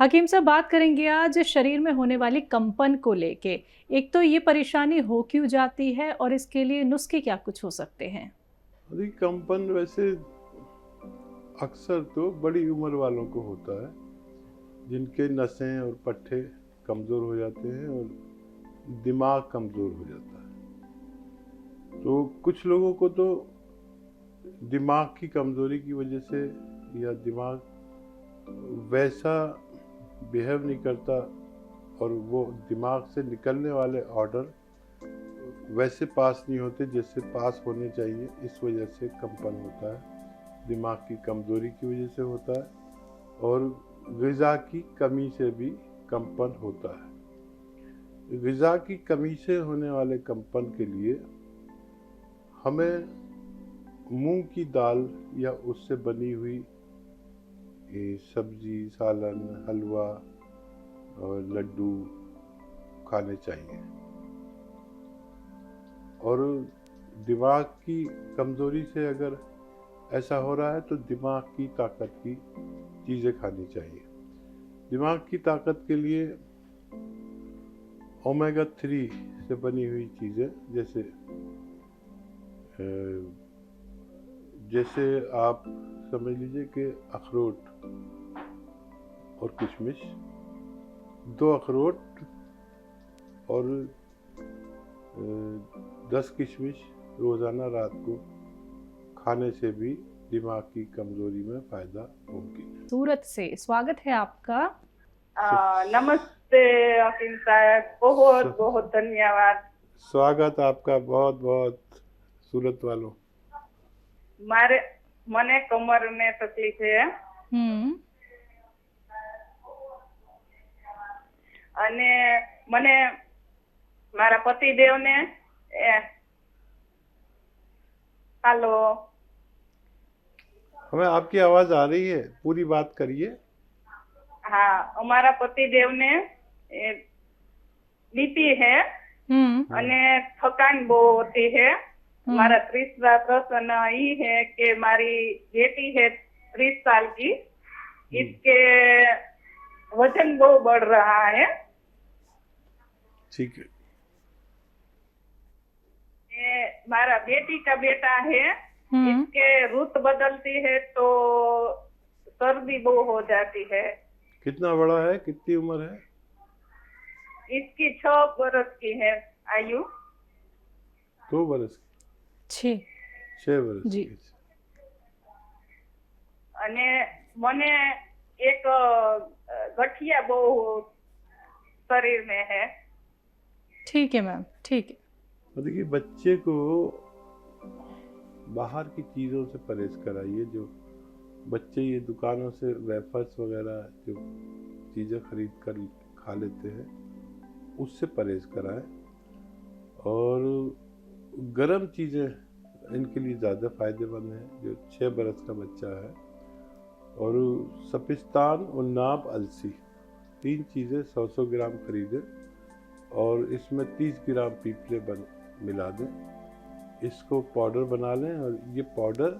हकीम साहब, बात करेंगे आज शरीर में होने वाली कंपन को लेके। एक तो ये परेशानी हो क्यों जाती है और इसके लिए नुस्खे क्या कुछ हो सकते हैं? अरे कंपन वैसे अक्सर तो बड़ी उम्र वालों को होता है, जिनके नसें और पट्टे कमज़ोर हो जाते हैं और दिमाग कमज़ोर हो जाता है। तो कुछ लोगों को तो दिमाग की कमज़ोरी की वजह से या दिमाग वैसा बिहेव नहीं करता और वो दिमाग से निकलने वाले ऑर्डर वैसे पास नहीं होते जैसे पास होने चाहिए, इस वजह से कंपन होता है। दिमाग की कमज़ोरी की वजह से होता है और ग़िज़ा की कमी से भी कंपन होता है। ग़िज़ा की कमी से होने वाले कंपन के लिए हमें मूंग की दाल या उससे बनी हुई सब्जी, सालन, हलवा और लड्डू खाने चाहिए। और दिमाग की कमज़ोरी से अगर ऐसा हो रहा है तो दिमाग की ताकत की चीज़ें खानी चाहिए। दिमाग की ताकत के लिए ओमेगा 3 से बनी हुई चीज़ें जैसे आप समझ लीजिए कि अखरोट और किशमिश, 2 अखरोट और 10 किशमिश रोज़ाना रात को खाने से भी दिमाग की कमज़ोरी में फ़ायदा मुमकिन है। सूरत से स्वागत है आपका। नमस्ते हकीम साहब, बहुत बहुत धन्यवाद। स्वागत आपका बहुत बहुत सूरत वालों। मारे मने कमर में तकलीफ है અને મને મારા પતિદેવને हेलो, हमें आपकी आवाज़ आ रही है, पूरी बात करिए। हाँ, हमारा पतिदेव ने बीपी है અને थकान बहुत होती है। मारा तीसरा प्रश्न ये है कि मारी बेटी है 30 साल की, इसके वजन बहुत बढ़ रहा है। ठीक है। मारा बेटी का बेटा है, इसके रुत बदलती है तो सर्दी बहुत हो जाती है। कितना बड़ा है, कितनी उम्र है? इसकी 6 बरस की है आयु। 2 बरस की? 6 बरस जी। की। અને મને एक गठिया बहुत शरीर में है। ठीक है मैम, ठीक है। देखिए, बच्चे को बाहर की चीज़ों से परहेज कराइए। जो बच्चे ये दुकानों से वेफर्स वगैरह जो चीज़ें खरीद कर खा लेते हैं, उससे परहेज कराएं। और गर्म चीज़ें इनके लिए ज़्यादा फ़ायदेमंद हैं। जो 6 बरस का बच्चा है, और सपिस्तान, उन्नाब, अलसी, 3 चीज़ें 100-100 ग्राम खरीदें और इसमें 30 ग्राम पीपले मिला दें। इसको पाउडर बना लें और ये पाउडर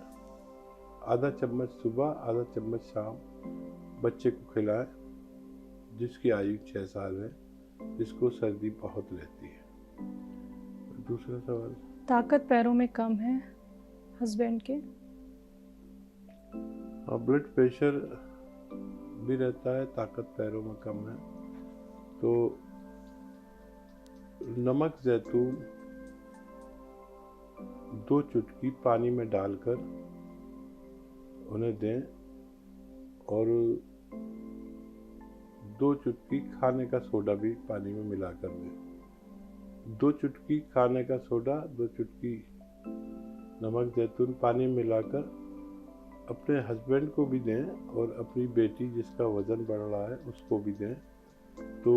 आधा चम्मच सुबह, आधा चम्मच शाम बच्चे को खिलाएं जिसकी आयु 6 साल है, जिसको सर्दी बहुत रहती है। दूसरा सवाल, ताकत पैरों में कम है हस्बैंड के। और ब्लड प्रेशर भी रहता है, ताकत पैरों में कम है, तो नमक जैतून 2 चुटकी पानी में डालकर उन्हें दें और 2 चुटकी खाने का सोडा भी पानी में मिलाकर दें। 2 चुटकी खाने का सोडा, 2 चुटकी नमक जैतून पानी में मिलाकर अपने हस्बैंड को भी दें और अपनी बेटी जिसका वज़न बढ़ रहा है उसको भी दें। तो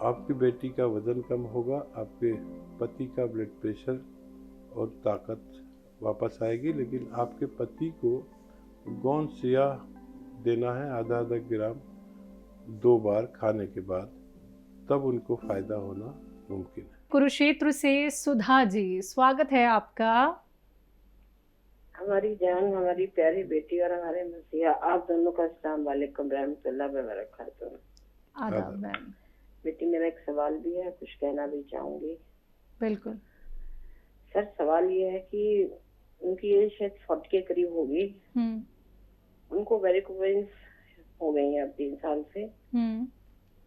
आपकी बेटी का वज़न कम होगा, आपके पति का ब्लड प्रेशर और ताकत वापस आएगी। लेकिन आपके पति को गोंद सिया देना है, आधा ग्राम 2 बार खाने के बाद, तब उनको फ़ायदा होना मुमकिन है। कुरुक्षेत्र से सुधा जी, स्वागत है आपका। हमारी जान, हमारी प्यारी बेटी और हमारे मसीहा, आप दोनों का अस्सलाम वालेकुम रहमतुल्लाह व बरकातहू। आदाब मैम। बेटी, मेरा एक सवाल भी है, कुछ कहना भी चाहूंगी। बिल्कुल। सर, सवाल ये है कि उनकी एज शायद 40 के करीब होगी। उनको वेरिकोवेंस हो गई है अब 3 साल से,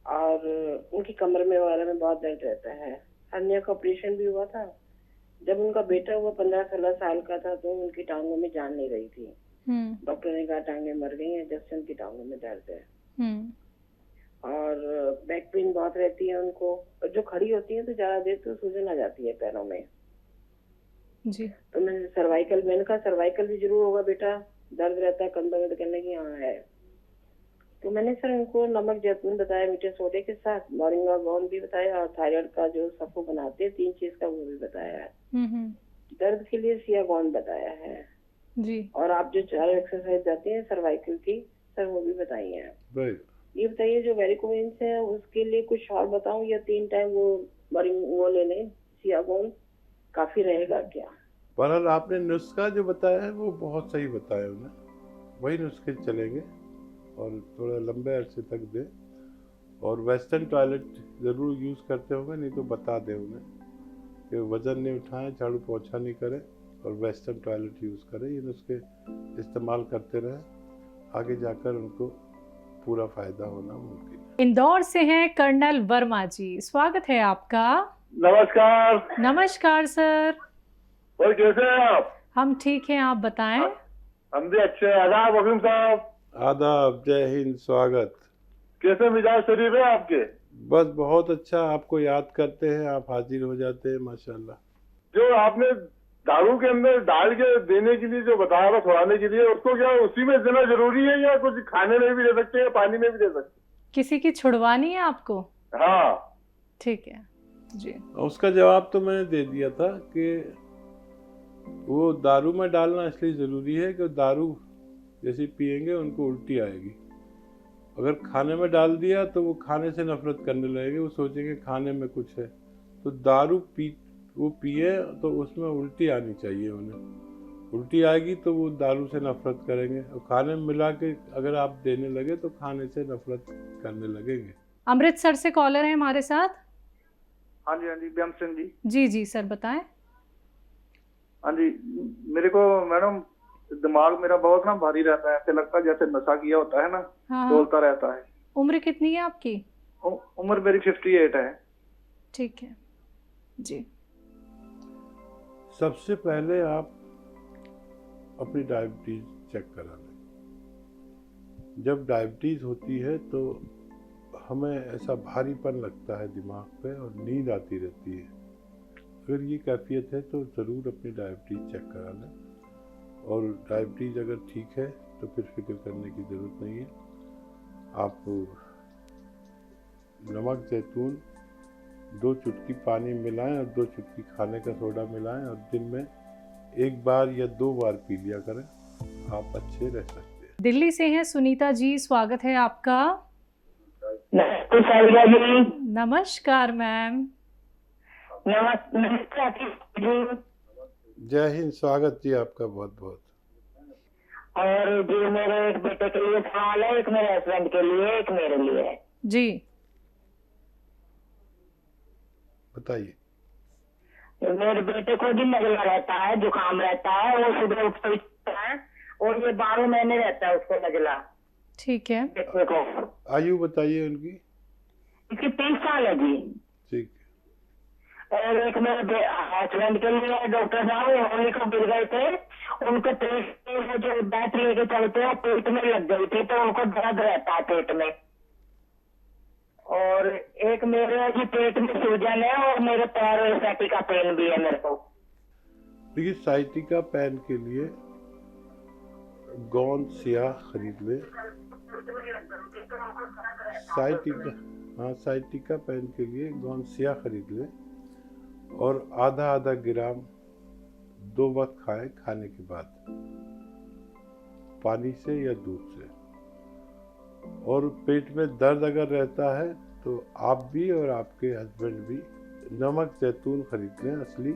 और उनकी कमर में वगैरह में बहुत दर्द रहता है। हर्निया का ऑपरेशन भी हुआ था। जब उनका बेटा हुआ 15-16 साल का था तो उनकी टांगों में जान नहीं रही थी। डॉक्टर ने कहा टांगे मर गई हैं, जब से उनकी टांगों में दर्द है। और बैक पेन बहुत रहती है उनको, और जो खड़ी होती है तो ज्यादा देर तो सूजन आ जाती है पैरों में जी। तो मैंने सर्वाइकल भी जरूर होगा बेटा, दर्द रहता है कंधों में, तो कहने की हाँ है। तो मैंने सर उनको नमक जैतून बताया मीठे सोडे के साथ, मोरिंगा गौन भी बताया, और थायराइड का जो सफो बनाते हैं 3 चीज का वो भी बताया है। दर्द के लिए सियागोन बताया है जी। और आप जो 4 एक्सरसाइज जाती हैं सर्वाइकल की, सर वो भी बताई है। ये बताइए जो वेरिकोवेंस है उसके लिए कुछ और बताऊं या 3 टाइम वो ले लें सियागोन, काफी रहेगा क्या? पर आपने नुस्खा जो बताया है वो बहुत सही बताया उन्हें, वही नुस्खे चलेंगे और थोड़ा लंबे अरसे तक दें। और वेस्टर्न टॉयलेट ज़रूर यूज़ करते होंगे, नहीं तो बता दें उन्हें कि वज़न नहीं उठाएं, झाड़ू पोछा नहीं करें और वेस्टर्न टॉयलेट यूज़ करें। ये नुस्खे इस्तेमाल करते रहें, आगे जाकर उनको पूरा फ़ायदा होना मुमकिन है। इंदौर से हैं कर्नल वर्मा जी, स्वागत है आपका। नमस्कार। नमस्कार सर। और कैसे हैं आप? हम ठीक हैं, आप बताएं। हम भी अच्छे हैं। आदाब वकील साहब। आदाब, जय हिंद, स्वागत। कैसे मिजाज शरीफ है आपके? बस बहुत अच्छा, आपको याद करते हैं, आप हाजिर हो जाते हैं माशाल्लाह। जो आपने दारू के अंदर डाल के देने के लिए जो बताया था छुड़ाने के लिए, उसको क्या उसी में देना जरूरी है या कुछ खाने में भी दे सकते हैं, पानी में भी दे सकते हैं? किसी की छुड़वानी है आपको? हाँ ठीक है जी। उसका जवाब तो मैंने दे दिया था कि वो दारू में डालना इसलिए ज़रूरी है कि दारू जैसे पिएंगे उनको उल्टी आएगी। अगर खाने में डाल दिया तो वो खाने से नफरत करने लगेंगे, वो सोचेंगे खाने में कुछ है। तो दारू वो पिए तो उसमें उल्टी आनी चाहिए उन्हें। उल्टी आएगी तो वो दारू से नफरत करेंगे, और खाने में मिला के अगर आप देने लगे तो खाने से नफरत करने लगेंगे। अमृतसर से कॉलर है हमारे साथ। हाँ जी, हाँ जी, ब्याम सिंह जी। जी जी सर बताएं। हाँ जी, मेरे को मैडम दिमाग मेरा बहुत ना भारी रहता है, ऐसे लगता है जैसे नशा किया होता है ना, डोलता रहता है। उम्र कितनी है आपकी? उम्र मेरी 58 है। ठीक है जी। सबसे पहले आप अपनी डायबिटीज चेक करा लें। जब डायबिटीज होती है तो हमें ऐसा भारीपन लगता है दिमाग पे और नींद आती रहती है। अगर ये कैफियत है तो ज़रूर अपनी डायबिटीज चेक करा लें, और डायबिटीज अगर ठीक है तो फिर फिक्र करने की ज़रूरत नहीं है। आप नमक जैतून 2 चुटकी पानी मिलाएं और 2 चुटकी खाने का सोडा मिलाएं और दिन में 1 बार या 2 बार पी लिया करें, आप अच्छे रह सकते हैं। दिल्ली से हैं सुनीता जी, स्वागत है आपका। नमस्कार मैम। नमस्कार। जय हिंद, स्वागत जी आपका बहुत बहुत। और जी मेरे एक बेटे के लिए सवाल है, एक मेरे हस्बैंड के लिए, एक मेरे लिए जी। बताइए। मेरे बेटे को भी नजला रहता है, जुकाम रहता है, वो सुबह उठता है और ये 12 महीने रहता है उसको नजला। ठीक है। बेटे को आयु बताइए उनकी। इसकी 30 साल है जी। ठीक। और एक मेरे हस्बैंड के लिए डॉक्टर साहब होली को गिर गए थे, उनके पेट में जो बैट लेके चलते हैं पेट में लग गई थी, तो उनको दर्द रहता है पेट में। और एक मेरे जी पेट में सूजन है और मेरे पैर में साइटिका पेन भी है मेरे को। देखिए, साइटिका पेन के लिए गोंद स्याह खरीद ले। साइटिका पेन के लिए गोंद स्याह खरीद ले और आधा ग्राम 2 वक्त खाएं, खाने के बाद पानी से या दूध से। और पेट में दर्द अगर रहता है तो आप भी और आपके हस्बैंड भी नमक जैतून खरीद लें असली,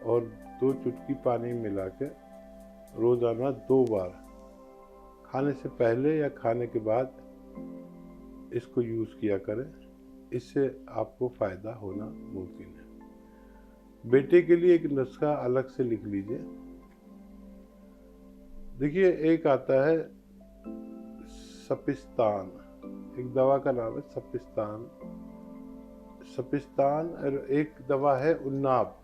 और 2 चुटकी पानी मिला के रोज़ाना 2 बार, खाने से पहले या खाने के बाद इसको यूज़ किया करें। इससे आपको फ़ायदा होना मुमकिन है। बेटे के लिए एक नुस्खा अलग से लिख लीजिए। देखिए, एक आता है सपिस्तान, एक दवा का नाम है सपिस्तान। सपिस्तान और एक दवा है उन्नाब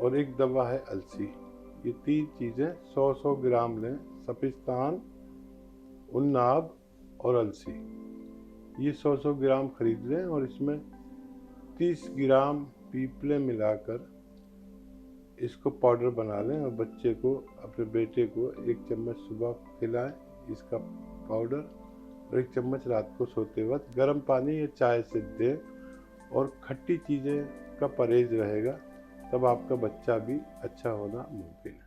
और एक दवा है अलसी। ये 3 चीज़ें 100-100 ग्राम लें। सपिस्तान, उन्नाब और अलसी, ये 100-100 ग्राम खरीद लें और इसमें 30 ग्राम पीपले मिलाकर इसको पाउडर बना लें और बच्चे को, अपने बेटे को 1 चम्मच सुबह खिलाएं इसका पाउडर, और 1 चम्मच रात को सोते वक्त गर्म पानी या चाय से दें। और खट्टी चीज़ें का परहेज रहेगा, तब आपका बच्चा भी अच्छा होना मुमकिन है।